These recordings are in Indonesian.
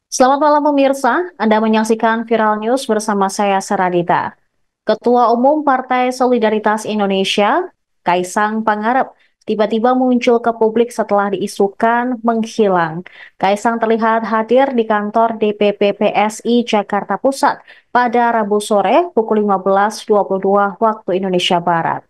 Selamat malam pemirsa, Anda menyaksikan Viral News bersama saya Saradita. Ketua Umum Partai Solidaritas Indonesia, Kaisang Pangarep, tiba-tiba muncul ke publik setelah diisukan menghilang. Kaisang terlihat hadir di kantor DPP PSI Jakarta Pusat pada Rabu sore pukul 15.22 waktu Indonesia Barat.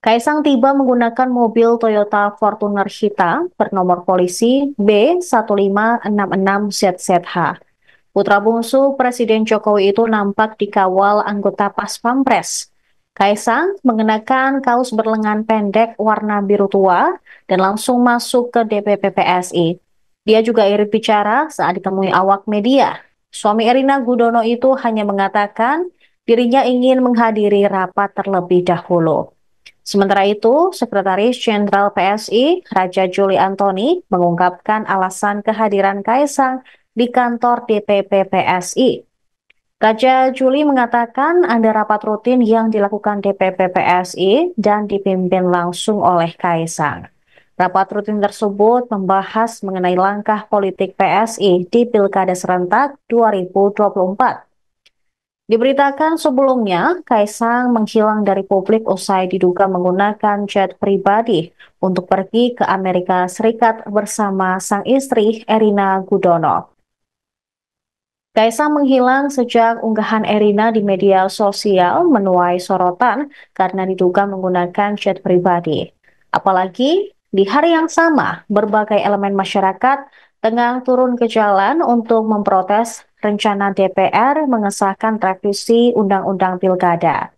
Kaisang tiba menggunakan mobil Toyota Fortuner hitam bernomor polisi B1566ZZH. Putra bungsu Presiden Jokowi itu nampak dikawal anggota Pas Pampres. Kaisang mengenakan kaos berlengan pendek warna biru tua dan langsung masuk ke DPP PSI. Dia juga irit bicara saat ditemui awak media. Suami Erina Gudono itu hanya mengatakan dirinya ingin menghadiri rapat terlebih dahulu. Sementara itu, Sekretaris Jenderal PSI, Raja Juli Antoni, mengungkapkan alasan kehadiran Kaisang di kantor DPP PSI. Raja Juli mengatakan ada rapat rutin yang dilakukan DPP PSI dan dipimpin langsung oleh Kaisang. Rapat rutin tersebut membahas mengenai langkah politik PSI di Pilkada Serentak 2024. Diberitakan sebelumnya, Kaisang menghilang dari publik usai diduga menggunakan jet pribadi untuk pergi ke Amerika Serikat bersama sang istri Erina Gudono. Kaisang menghilang sejak unggahan Erina di media sosial menuai sorotan karena diduga menggunakan jet pribadi. Apalagi di hari yang sama, berbagai elemen masyarakat tengah turun ke jalan untuk memprotes rencana DPR mengesahkan revisi Undang-Undang Pilkada.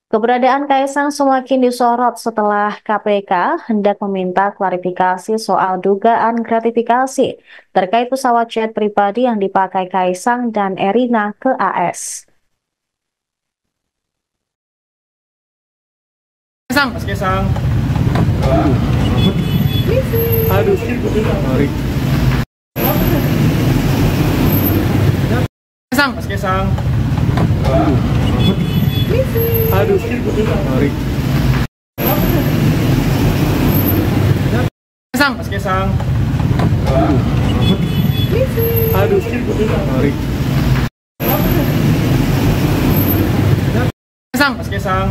Keberadaan Kaisang semakin disorot setelah KPK hendak meminta klarifikasi soal dugaan gratifikasi terkait pesawat jet pribadi yang dipakai Kaisang dan Erina ke AS. Kesang, Mas Kesang. Aduh, mari. Kesang, Mas Kesang. Aduh, mari. Kesang, Mas Kesang. Aduh, mari. Kesang, Mas Kesang.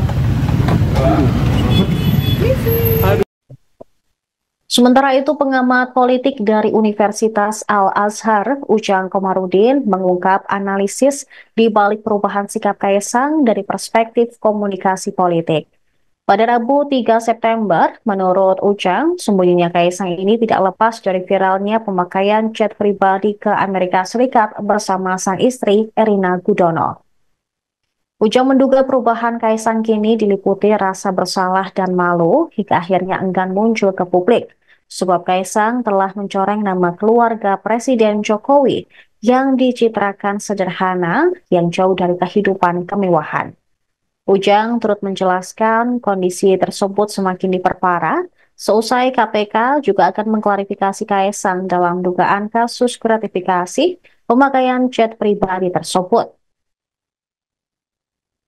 Aduh. Sementara itu, pengamat politik dari Universitas Al-Azhar, Ujang Komarudin, mengungkap analisis di balik perubahan sikap Kaisang dari perspektif komunikasi politik. Pada Rabu 3 September, menurut Ujang, sembunyinya Kaisang ini tidak lepas dari viralnya pemakaian jet pribadi ke Amerika Serikat bersama sang istri Erina Gudono. Ujang menduga perubahan Kaisang kini diliputi rasa bersalah dan malu hingga akhirnya enggan muncul ke publik. Sebab Kaisang telah mencoreng nama keluarga Presiden Jokowi yang dicitrakan sederhana yang jauh dari kehidupan kemewahan. Ujang turut menjelaskan kondisi tersebut semakin diperparah. Seusai KPK juga akan mengklarifikasi Kaisang dalam dugaan kasus gratifikasi pemakaian jet pribadi tersebut.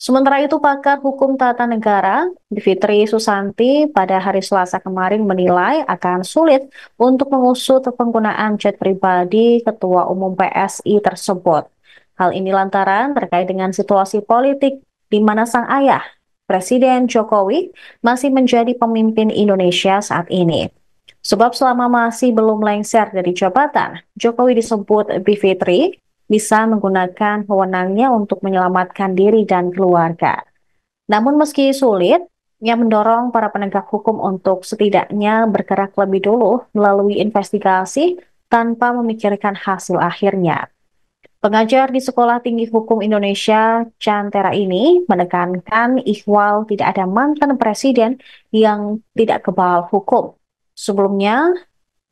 Sementara itu, pakar hukum tata negara, Bivitri Susanti, pada hari Selasa kemarin menilai akan sulit untuk mengusut penggunaan jet pribadi Ketua Umum PSI tersebut. Hal ini lantaran terkait dengan situasi politik di mana sang ayah, Presiden Jokowi, masih menjadi pemimpin Indonesia saat ini. Sebab selama masih belum lengser dari jabatan, Jokowi disebut Bivitri bisa menggunakan wewenangnya untuk menyelamatkan diri dan keluarga. Namun meski sulit, ia mendorong para penegak hukum untuk setidaknya bergerak lebih dulu melalui investigasi tanpa memikirkan hasil akhirnya. Pengajar di Sekolah Tinggi Hukum Indonesia, Cantera ini menekankan ihwal tidak ada mantan presiden yang tidak kebal hukum. Sebelumnya,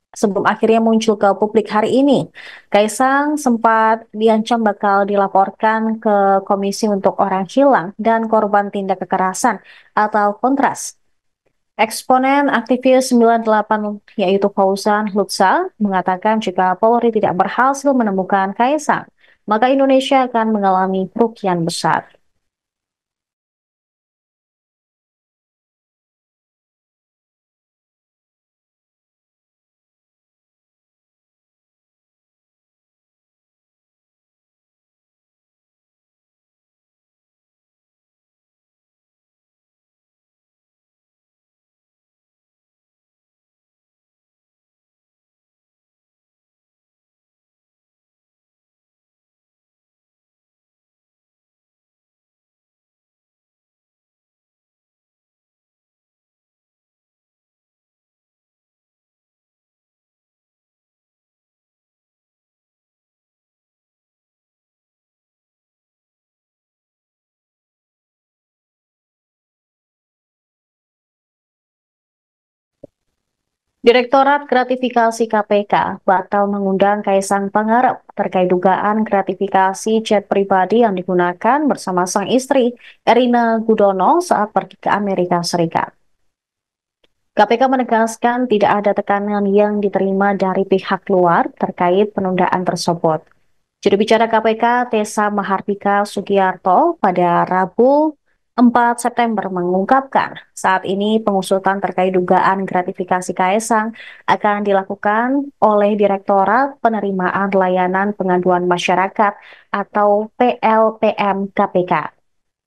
sebelum akhirnya muncul ke publik hari ini, Kaisang sempat diancam bakal dilaporkan ke Komisi untuk Orang Hilang dan Korban Tindak Kekerasan atau Kontras. Eksponen aktivis 98 yaitu Fauzan Lutza mengatakan jika Polri tidak berhasil menemukan Kaisang, maka Indonesia akan mengalami kerugian besar. Direktorat Gratifikasi KPK batal mengundang Kaisang Pangarep terkait dugaan gratifikasi jet pribadi yang digunakan bersama sang istri, Erina Gudono, saat pergi ke Amerika Serikat. KPK menegaskan tidak ada tekanan yang diterima dari pihak luar terkait penundaan tersebut. Juru bicara KPK, Tessa Mahardika Sugiarto, pada Rabu 4 September mengungkapkan saat ini pengusutan terkait dugaan gratifikasi Kaisang akan dilakukan oleh Direktorat Penerimaan Layanan Pengaduan Masyarakat atau PLPM KPK.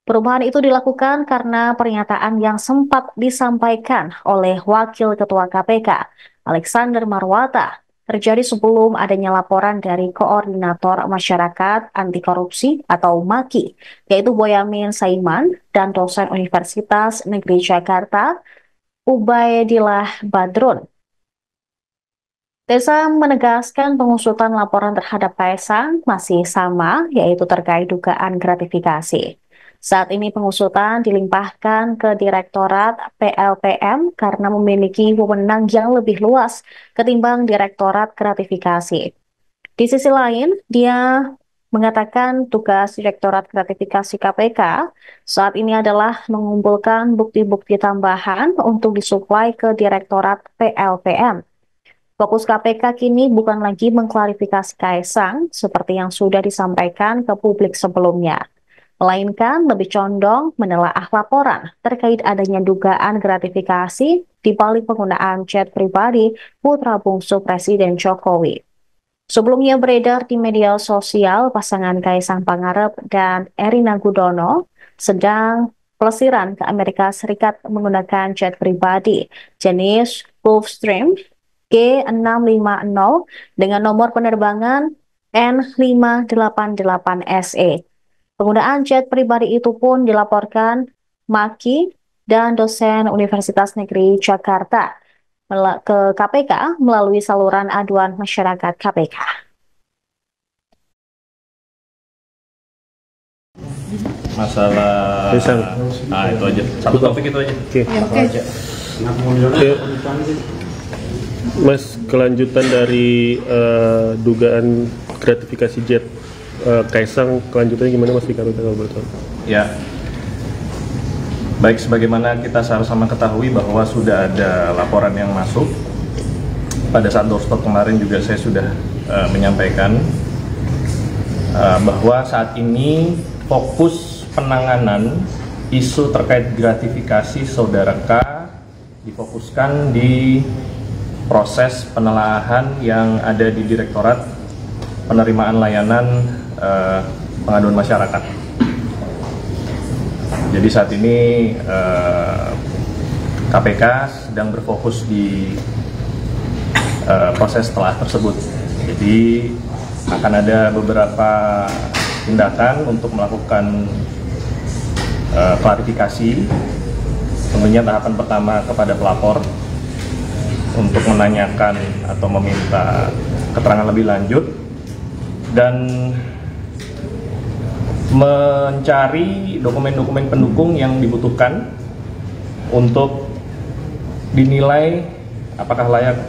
Perubahan itu dilakukan karena pernyataan yang sempat disampaikan oleh Wakil Ketua KPK, Alexander Marwata, terjadi sebelum adanya laporan dari Koordinator Masyarakat Anti Korupsi atau MAKI, yaitu Boyamin Saiman dan dosen Universitas Negeri Jakarta, Ubaidillah Badrun. Tessa menegaskan pengusutan laporan terhadap Kaisang masih sama, yaitu terkait dugaan gratifikasi. Saat ini pengusutan dilimpahkan ke Direktorat PLPM karena memiliki wewenang yang lebih luas ketimbang Direktorat Gratifikasi. Di sisi lain, dia mengatakan tugas Direktorat Gratifikasi KPK saat ini adalah mengumpulkan bukti-bukti tambahan untuk disuplai ke Direktorat PLPM. Fokus KPK kini bukan lagi mengklarifikasi Kaisang seperti yang sudah disampaikan ke publik sebelumnya, melainkan lebih condong menelaah laporan terkait adanya dugaan gratifikasi di balik penggunaan jet pribadi putra bungsu Presiden Jokowi. Sebelumnya beredar di media sosial pasangan Kaisang Pangarep dan Erina Gudono sedang pelesiran ke Amerika Serikat menggunakan jet pribadi jenis Gulfstream G650 dengan nomor penerbangan N588SE. Penggunaan jet pribadi itu pun dilaporkan MAKI dan dosen Universitas Negeri Jakarta ke KPK melalui saluran aduan masyarakat KPK. Masalah itu aja. Satu topik itu aja. Oke. Mas, kelanjutan dari dugaan gratifikasi jet Kaisang, kelanjutannya gimana Mas Fikar kalau boleh tahu? Ya, baik, sebagaimana kita sama-sama ketahui bahwa sudah ada laporan yang masuk. Pada saat doorstop kemarin juga saya sudah menyampaikan bahwa saat ini fokus penanganan isu terkait gratifikasi saudara K difokuskan di proses penelaahan yang ada di Direktorat Penerimaan Layanan Pengaduan Masyarakat. Jadi saat ini KPK sedang berfokus di proses telah tersebut. Jadi akan ada beberapa tindakan untuk melakukan klarifikasi. Tentunya tahapan pertama kepada pelapor untuk menanyakan atau meminta keterangan lebih lanjut dan mencari dokumen-dokumen pendukung yang dibutuhkan untuk dinilai apakah layak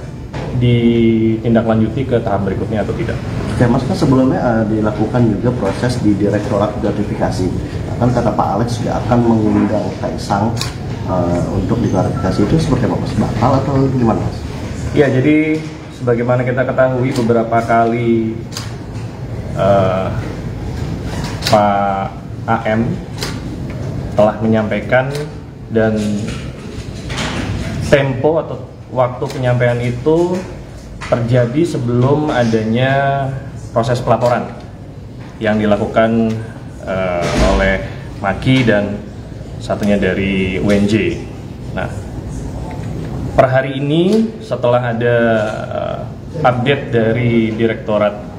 ditindaklanjuti ke tahap berikutnya atau tidak. Oke, Mas, kan sebelumnya dilakukan juga proses di Direktorat Gratifikasi. Kan kata Pak Alex juga akan mengundang Kaisang untuk diklarifikasi, itu seperti apa Mas? Batal atau gimana Mas? Ya, jadi sebagaimana kita ketahui beberapa kali Pak AM telah menyampaikan dan tempo atau waktu penyampaian itu terjadi sebelum adanya proses pelaporan yang dilakukan oleh MAKI dan satunya dari UNJ. Nah, per hari ini setelah ada update dari Direktorat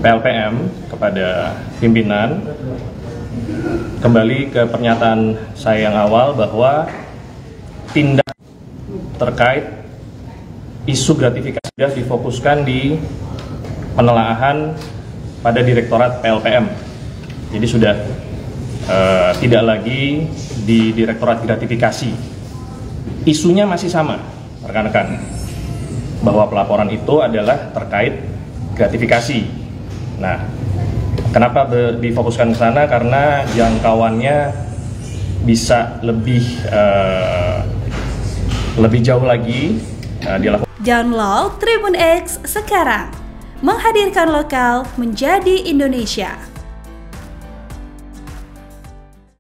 PLPM kepada pimpinan, kembali ke pernyataan saya yang awal bahwa tindak terkait isu gratifikasi sudah difokuskan di penelaahan pada Direktorat PLPM. Jadi sudah tidak lagi di Direktorat Gratifikasi. Isunya masih sama, rekan-rekan bahwa pelaporan itu adalah terkait gratifikasi. Nah, kenapa difokuskan ke sana? Karena jangkauannya bisa lebih jauh lagi dilakukan. Download Tribun X sekarang, menghadirkan lokal menjadi Indonesia.